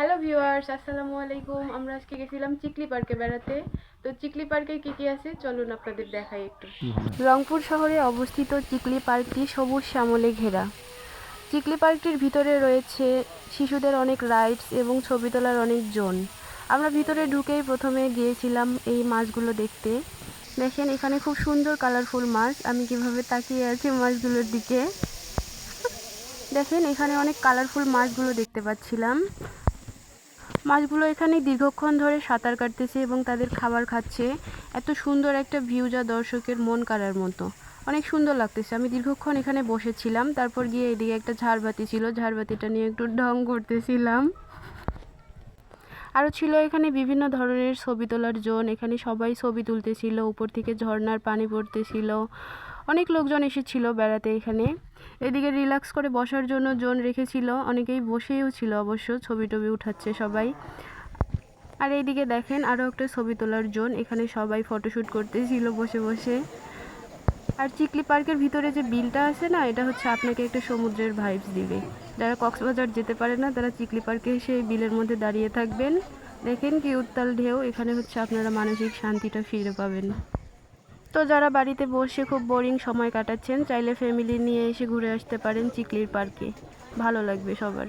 Hello viewers, আসসালামু আলাইকুম। আমরা আজকে গেছিলাম চিকলি পার্কে বেড়াতে। তো চিকলি পার্কে কি কি আছে চলুন আপনাদের দেখাই একটু। রংপুর শহরে অবস্থিত চিকলি পার্কটি সবুজ শ্যামলে ঘেরা। চিকলি পার্কটির ভিতরে রয়েছে শিশুদের অনেক রাইডস এবং ছবি তোলার অনেক জোন। আমরা ভিতরে ঢুকেই প্রথমে গিয়েছিলাম এই মাছগুলো দেখতে। দেখেন এখানে খুব সুন্দর কালারফুল মাছ। আমি কিভাবে তাকিয়ে আছি মাছগুলোর দিকে। দেখেন এখানে অনেক কালারফুল মাছগুলো দেখতে পাচ্ছিলাম। মাছগুলো এখানে দীর্ঘক্ষণ ধরে সাঁতার কাটতেছে এবং তাদের খাবার খাচ্ছে। এত সুন্দর একটা ভিউ যা দর্শকের মন কাড়ার মতো। অনেক সুন্দর লাগতেছে। আমি দীর্ঘক্ষণ এখানে বসেছিলাম। তারপর গিয়ে এদিকে একটা ঝাড়বাতি ছিল, ঝাড়বাতিটা নিয়ে একটু ঢং করতেছিলাম। আরও ছিল এখানে বিভিন্ন ধরনের ছবি তোলার জোন। এখানে সবাই ছবি তুলতেছিল, উপর থেকে ঝর্ণার পানি পড়তেছিল। অনেক লোকজন এসেছিল বেড়াতে এখানে। এদিকে রিল্যাক্স করে বসার জন্য জোন রেখেছিল, অনেকেই বসেও ছিল অবশ্য, ছবি টবি উঠাচ্ছে সবাই। আর এইদিকে দেখেন আরও একটা ছবি তোলার জোন, এখানে সবাই ফটোশ্যুট করতেছিল বসে বসে। আর চিকলি পার্কের ভিতরে যে বিলটা আছে না, এটা হচ্ছে আপনাকে একটা সমুদ্রের ভাইবস দিবে। যারা কক্সবাজার যেতে পারে না তারা চিকলি পার্কে এসে এই বিলের মধ্যে দাঁড়িয়ে থাকবেন। দেখেন কি উত্তাল ঢেউ, এখানে হচ্ছে আপনারা মানসিক শান্তিটা ফিরে পাবেন। তো যারা বাড়িতে বসে খুব বোরিং সময় কাটাচ্ছেন, চাইলে ফ্যামিলি নিয়ে এসে ঘুরে আসতে পারেন চিকলির পার্কে। ভালো লাগবে সবার।